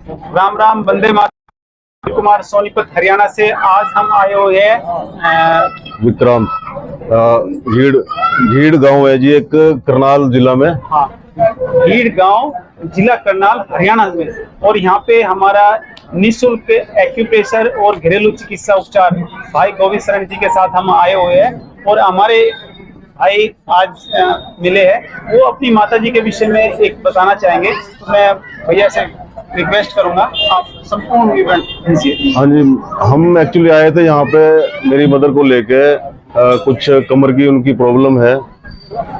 राम राम, वंदे मातरम। कुमार सोनीपत हरियाणा से आज हम आए हुए हैं विक्रांत झीड़ गांव है जी, एक करनाल जिला में। हाँ, भीड़ गांव, जिला करनाल, हरियाणा में। और यहाँ पे हमारा निःशुल्क एक्यूप्रेशर और घरेलू चिकित्सा उपचार भाई गोविंद शरण जी के साथ हम आए हुए हैं। और हमारे भाई आज मिले हैं, वो अपनी माता जी के विषय में एक बताना चाहेंगे। मैं भैया से रिक्वेस्ट करूंगा, आप संपूर्ण विवरण दीजिए। हाँ जी, हम एक्चुअली आए थे यहाँ पे मेरी मदर को लेके, कुछ कमर की उनकी प्रॉब्लम है,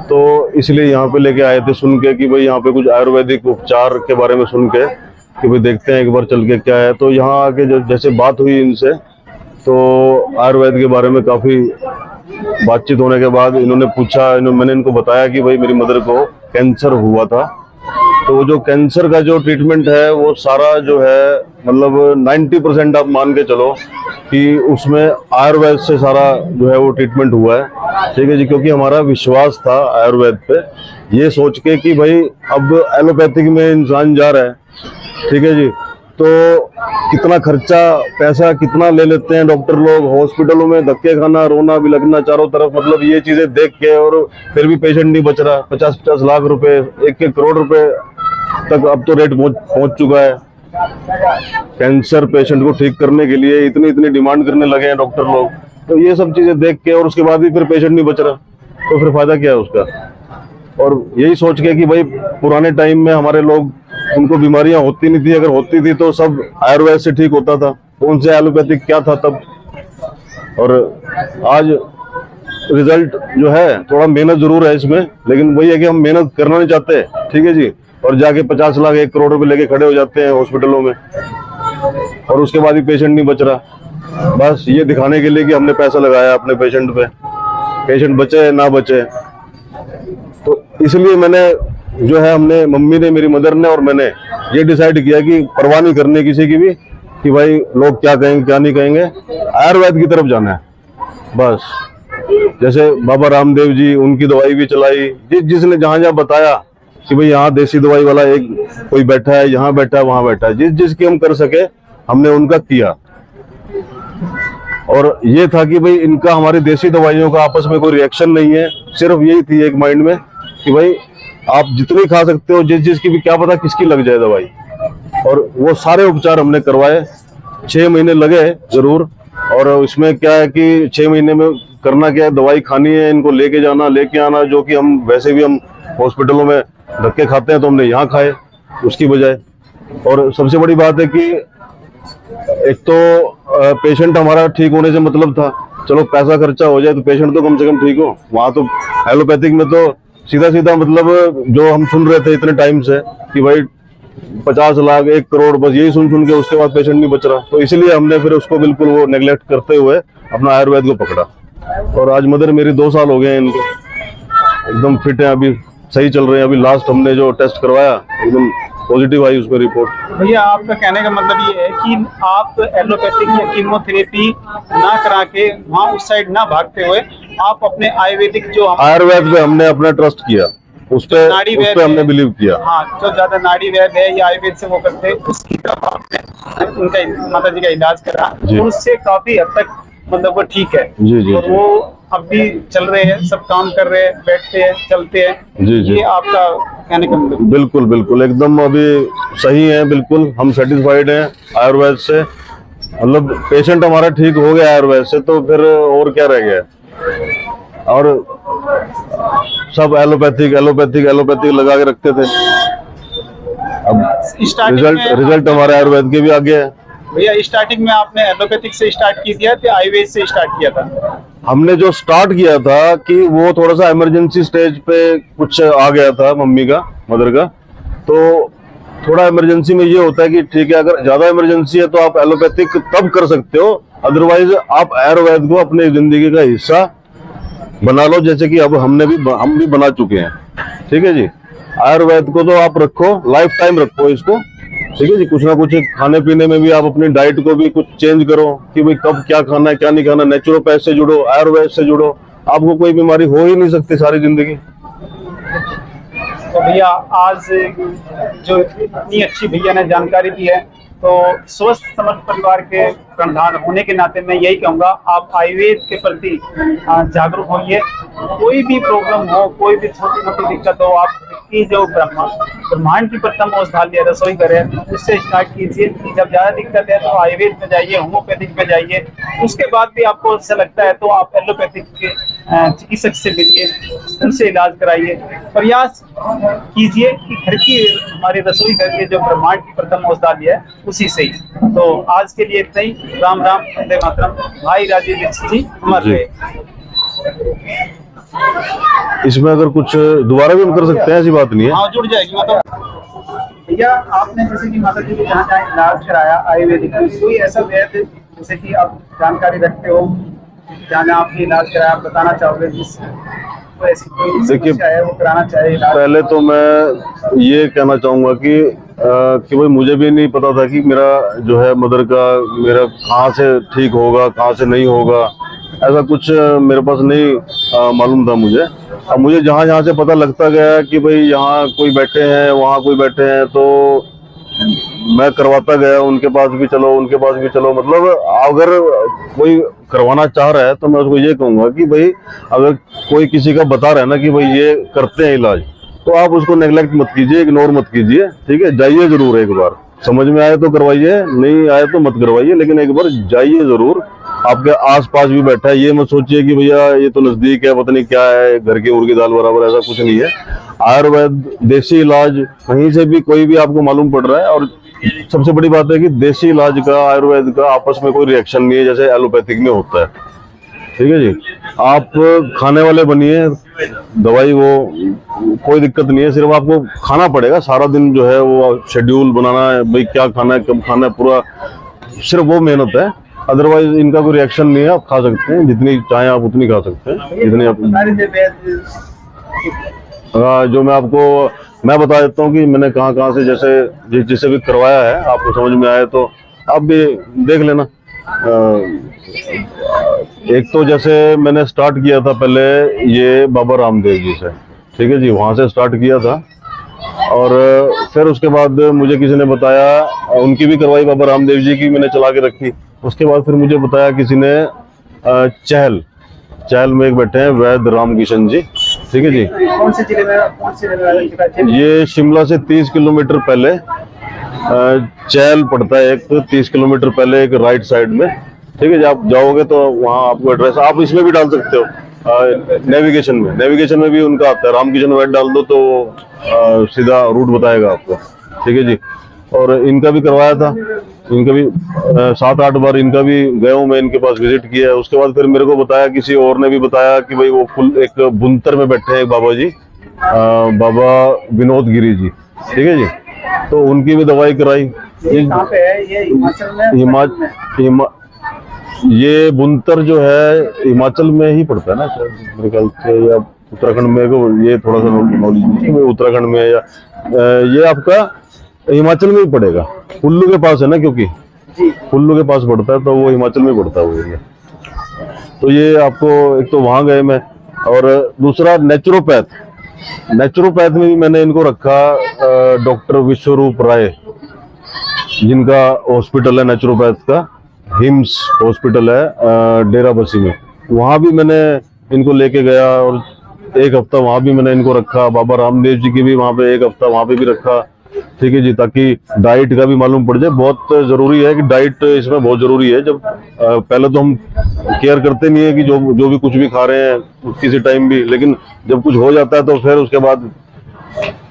तो इसलिए यहाँ पे लेके आए थे सुन के कि भाई यहाँ पे कुछ आयुर्वेदिक उपचार के बारे में सुन के कि भाई देखते हैं एक बार चल के क्या है। तो यहाँ आके जैसे बात हुई इनसे, तो आयुर्वेद के बारे में काफ़ी बातचीत होने के बाद इन्होंने पूछा, मैंने इनको बताया कि भाई मेरी मदर को कैंसर हुआ था, तो वो जो कैंसर का जो ट्रीटमेंट है वो सारा जो है मतलब 90% आप मान के चलो कि उसमें आयुर्वेद से सारा जो है वो ट्रीटमेंट हुआ है। ठीक है जी, क्योंकि हमारा विश्वास था आयुर्वेद पे, ये सोच के कि भाई अब एलोपैथिक में इंसान जा रहा है, ठीक है जी, तो कितना खर्चा पैसा कितना ले लेते हैं डॉक्टर लोग, हॉस्पिटलों में धक्के खाना, रोना भी लगना चारों तरफ, मतलब ये चीजें देख के, और फिर भी पेशेंट नहीं बच रहा। 50-50 लाख रुपए, 1-1 करोड़ रुपए तक अब तो रेट पहुंच चुका है। कैंसर पेशेंट को ठीक करने के लिए इतनी डिमांड करने लगे हैं डॉक्टर लोग। तो ये सब चीजें देख के और उसके बाद भी फिर पेशेंट नहीं बच रहा, तो फिर फायदा क्या है उसका। और यही सोच के कि भाई पुराने टाइम में हमारे लोग, उनको बीमारियां होती नहीं थी, अगर होती थी तो सब आयुर्वेद से ठीक होता था, कौन से एलोपैथिक क्या था तब। और आज रिजल्ट जो है, थोड़ा मेहनत जरूर है इसमें, लेकिन वही है कि हम मेहनत करना नहीं चाहते, ठीक है जी, और जाके 50 लाख 1 करोड़ रुपए लेके खड़े हो जाते हैं हॉस्पिटलों में, और उसके बाद भी पेशेंट नहीं बच रहा। बस ये दिखाने के लिए कि हमने पैसा लगाया अपने पेशेंट पे, पेशेंट बचे ना बचे। तो इसलिए मैंने जो है, हमने, मम्मी ने, मेरी मदर ने और मैंने ये डिसाइड किया कि परवाह नहीं करने किसी की भी कि भाई लोग क्या कहेंगे क्या नहीं कहेंगे, आयुर्वेद की तरफ जाना है बस। जैसे बाबा रामदेव जी, उनकी दवाई भी चलाई, जिसने जहां जहां बताया कि भाई यहाँ देसी दवाई वाला एक कोई बैठा है, यहाँ बैठा है, वहां बैठा है, जिसकी हम कर सके हमने उनका किया। और ये था कि भाई इनका हमारी देसी दवाइयों का आपस में कोई रिएक्शन नहीं है, सिर्फ यही थी एक माइंड में कि भाई आप जितनी खा सकते हो, जिसकी भी क्या पता किसकी लग जाए दवाई। और वो सारे उपचार हमने करवाए, 6 महीने लगे जरूर। और इसमें क्या है कि 6 महीने में करना क्या है, दवाई खानी है, इनको लेके जाना लेके आना, जो कि हम वैसे भी हम हॉस्पिटलों में धक्के खाते हैं तो हमने यहाँ खाए उसकी बजाय। और सबसे बड़ी बात है कि एक तो पेशेंट हमारा ठीक होने से मतलब था, चलो पैसा खर्चा हो जाए तो पेशेंट तो कम से कम ठीक हो। वहां तो एलोपैथिक में तो सीधा सीधा मतलब जो हम सुन रहे थे इतने टाइम से कि भाई 50 लाख 1 करोड़, बस यही सुन के उसके बाद पेशेंट नहीं बच रहा। तो इसलिए हमने फिर उसको बिल्कुल वो नेग्लेक्ट करते हुए अपना आयुर्वेद को पकड़ा। और आज मदर मेरी 2 साल हो गए हैं इनको, एकदम फिट है, अभी सही चल रहे हैं। अभी लास्ट हमने जो टेस्ट करवाया एकदम पॉजिटिव आई उसमें रिपोर्ट। भैया आपका कहने का मतलब ये है कि आप एलोपैथिक या कीमोथेरेपी ना करा के वहाँ उस साइड ना भागते हुए आप अपने आयुर्वेदिक जो आयुर्वेद पे हमने अपना ट्रस्ट किया, उस पे हमने बिलीव किया। हाँ, जो ज्यादा नाड़ी वैद्य है या आयुर्वेद से वो करते हैं, उसकी तरफ आपने उनका माता जी का इलाज करा और उससे काफी हद तक मतलब वो ठीक है जी। और वो अब भी चल रहे हैं, सब काम कर रहे हैं, बैठते हैं, चलते हैं जी। ये आपका कहने का मतलब? बिल्कुल एकदम अभी सही है, बिल्कुल हम सेटिस्फाइड हैं आयुर्वेद से। मतलब पेशेंट हमारा ठीक हो गया आयुर्वेद से, तो फिर और क्या रह गया। और सब एलोपैथिक लगा के रखते थे, अब रिजल्ट हमारे आयुर्वेद के भी आगे है। भैया स्टार्टिंग में आपने एलोपैथिक से स्टार्ट किया था, आयुर्वेद से स्टार्ट किया था? हमने जो स्टार्ट किया था कि वो थोड़ा सा इमरजेंसी स्टेज पे कुछ आ गया था मम्मी का, मदर का, तो थोड़ा इमरजेंसी में ये होता है कि ठीक है अगर ज्यादा इमरजेंसी है तो आप एलोपैथिक तब कर सकते हो, अदरवाइज आप आयुर्वेद को अपने जिंदगी का हिस्सा बना लो, जैसे कि अब हम भी बना चुके हैं। ठीक है जी, आयुर्वेद को तो आप रखो, लाइफ टाइम रखो इसको, ठीक है जी। कुछ ना कुछ खाने पीने में भी आप अपनी डाइट को भी कुछ चेंज करो कि भाई कब क्या खाना है क्या नहीं खाना। नेचुरोपैथ से जुड़ो, आयुर्वेद से जुड़ो, आपको कोई बीमारी हो ही नहीं सकती सारी जिंदगी। तो भैया आज जो इतनी अच्छी भैया ने जानकारी दी है तो स्वस्थ समर्थ परिवार के प्रधान होने के नाते मैं यही कहूँगा, आप आयुर्वेद के प्रति जागरूक होइए। कोई भी प्रॉब्लम हो, कोई भी छोटी मोटी दिक्कत हो, आपकी जो ब्रह्मांड की प्रथम औषधालय रसोई घर है उससे स्टार्ट कीजिए। जब ज्यादा दिक्कत है तो आयुर्वेद में जाइए, होम्योपैथिक में जाइए। उसके बाद भी आपको ऐसा लगता है तो आप एलोपैथिक के चिकित्सक से मिलिए, उनसे इलाज कराइए। प्रयास कीजिए कि घर की हमारे रसोई घर के जो ब्रह्मांड की प्रथम औषधालय है उसी से ही। तो आज के लिए इतना ही। राम राम, वंदे मातरम। भाई राजीव दीक्षित जी अमर जी। रहे। इसमें अगर कुछ दोबारा भी हम कर सकते हैं, ऐसी बात नहीं है। हाँ, जुड़ जाएगी मतलब। भैया आपने जैसे कि माता जी को जहाँ जहाँ इलाज कराया आयुर्वेदिक में, कोई ऐसा वैद्य जैसे कि आप जानकारी रखते हो जहाँ जहाँ आपने इलाज कराया, आप बताना चाहोगे जिस तो ऐसी कोई समस्या है वो कराना चाहिए इलाज? पहले तो मैं ये कहना चाहूंगा कि भाई मुझे भी नहीं पता था कि मेरा जो है मदर का मेरा कहाँ से ठीक होगा, कहाँ से नहीं होगा, ऐसा कुछ मेरे पास नहीं मालूम था मुझे। अब मुझे जहाँ जहाँ से पता लगता गया कि भाई यहाँ कोई बैठे हैं, वहाँ कोई बैठे हैं, तो मैं करवाता गया। उनके पास भी चलो, उनके पास भी चलो। मतलब अगर कोई करवाना चाह रहा है तो मैं उसको ये कहूंगा कि भाई अगर कोई किसी का बता रहा है ना कि भाई ये करते हैं इलाज, तो आप उसको नेग्लेक्ट मत कीजिए, इग्नोर मत कीजिए। ठीक है, जाइए जरूर, एक बार समझ में आए तो करवाइए, नहीं आए तो मत करवाइए, लेकिन एक बार जाइए जरूर। आपके आसपास भी बैठा है, ये मत सोचिए कि भैया ये तो नजदीक है, पता नहीं क्या है, घर की उर्गी दाल बराबर, ऐसा कुछ नहीं है। आयुर्वेद, देसी इलाज कहीं से भी कोई भी आपको मालूम पड़ रहा है। और सबसे बड़ी बात है कि देसी इलाज का आयुर्वेद का आपस में कोई रिएक्शन नहीं है जैसे एलोपैथिक में होता है। ठीक है जी, आप खाने वाले बनिए, दवाई वो कोई दिक्कत नहीं है, सिर्फ आपको खाना पड़ेगा। सारा दिन जो है वो शेड्यूल बनाना है, भाई क्या खाना है, कब खाना है, पूरा सिर्फ वो मेहनत है। अदरवाइज इनका कोई रिएक्शन नहीं है, आप खा सकते हैं, जितनी चाहें आप उतनी खा सकते हैं, जितनी आप। जो मैं बता देता हूँ कि मैंने कहाँ कहाँ से जैसे जिसे भी करवाया है, आपको समझ में आए तो आप भी देख लेना। एक तो जैसे मैंने स्टार्ट किया था पहले ये बाबा रामदेव जी से, ठीक है जी, वहाँ से स्टार्ट किया था। और फिर उसके बाद मुझे किसी ने बताया, उनकी भी करवाई, बाबा रामदेव जी की मैंने चला के रखी। उसके बाद फिर मुझे बताया किसी ने चहल में एक बैठे हैं वैद्य राम किशन जी, ठीक है जी। कौन से जिले में, कौन से ये शिमला से 30 किलोमीटर पहले चहल पड़ता है, एक 30 किलोमीटर पहले, एक राइट साइड में। ठीक है जी, आप जाओगे तो वहाँ आपको एड्रेस आप इसमें भी डाल सकते हो, नेविगेशन में भी उनका आता है, रामकिशन वैद्य डाल दो तो सीधा रूट बताएगा आपको। ठीक है जी, और इनका भी करवाया था, इनका भी 7-8 बार इनका भी गया हूँ मैं, इनके पास विजिट किया है। उसके बाद फिर मेरे को बताया, किसी और ने भी बताया कि भाई वो फुल एक बुनतर में बैठे हैं एक बाबा जी, बाबा विनोद गिरी जी, ठीक है जी, तो उनकी भी दवाई कराई। ये कहाँ पे है? ये हिमाचल में? ये बुनतर जो है हिमाचल में ही पड़ता है ना मेरे ख्याल से, या उत्तराखंड में, ये थोड़ा सा नॉलेज नहीं है उत्तराखंड में, या ये आपका हिमाचल में ही पड़ेगा, कुल्लू के पास है ना, क्योंकि कुल्लू के पास पड़ता है तो वो हिमाचल में पड़ता है वो एरिया। तो ये आपको एक तो वहां गए मैं, और दूसरा नेचुरोपैथ में भी मैंने इनको रखा, डॉक्टर विश्वरूप राय, जिनका हॉस्पिटल है नेचुरोपैथ का, हिम्स हॉस्पिटल है डेरा बसी में। वहां भी मैंने इनको लेके गया और एक हफ्ता वहां भी मैंने इनको रखा। बाबा रामदेव जी की भी वहां पे एक हफ्ता वहां पे भी रखा। ठीक है जी, ताकि डाइट का भी मालूम पड़ जाए। बहुत जरूरी है कि डाइट इसमें बहुत जरूरी है। जब पहले तो हम केयर करते नहीं है कि जो भी कुछ भी खा रहे हैं किसी टाइम भी, लेकिन जब कुछ हो जाता है तो फिर उसके बाद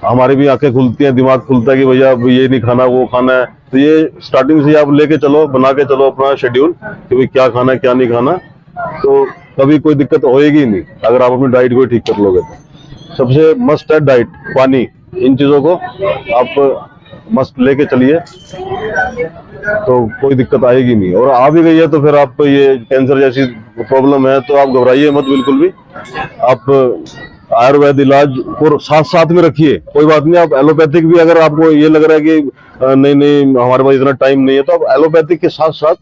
हमारी भी आंखें खुलती हैं, दिमाग खुलता है कि भैया ये नहीं खाना, वो खाना है। तो ये स्टार्टिंग से आप लेके चलो, बना के चलो अपना शेड्यूल कि भाई क्या खाना है क्या नहीं खाना, तो कभी कोई दिक्कत होएगी नहीं अगर आप अपनी डाइट को ठीक कर लोगे तो। सबसे मस्ट है डाइट, पानी, इन चीजों को आप मस्त लेके चलिए तो कोई दिक्कत आएगी नहीं। और आ भी गई है तो फिर आप ये कैंसर जैसी प्रॉब्लम है तो आप घबराइए मत बिल्कुल भी। आप आयुर्वेद इलाज को साथ साथ में रखिए, कोई बात नहीं। आप एलोपैथिक भी, अगर आपको ये लग रहा है कि नहीं हमारे पास इतना टाइम नहीं है, तो आप एलोपैथिक के साथ साथ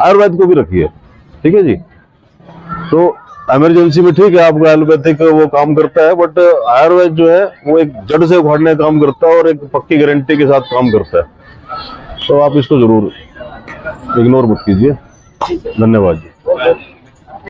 आयुर्वेद को भी रखिए। ठीक है जी, तो इमरजेंसी में ठीक है आपको एलोपैथिक वो काम करता है, बट आयुर्वेद जो है वो एक जड़ से उखाड़ने का काम करता है और एक पक्की गारंटी के साथ काम करता है। तो आप इसको जरूर इग्नोर मत कीजिए। धन्यवाद जी।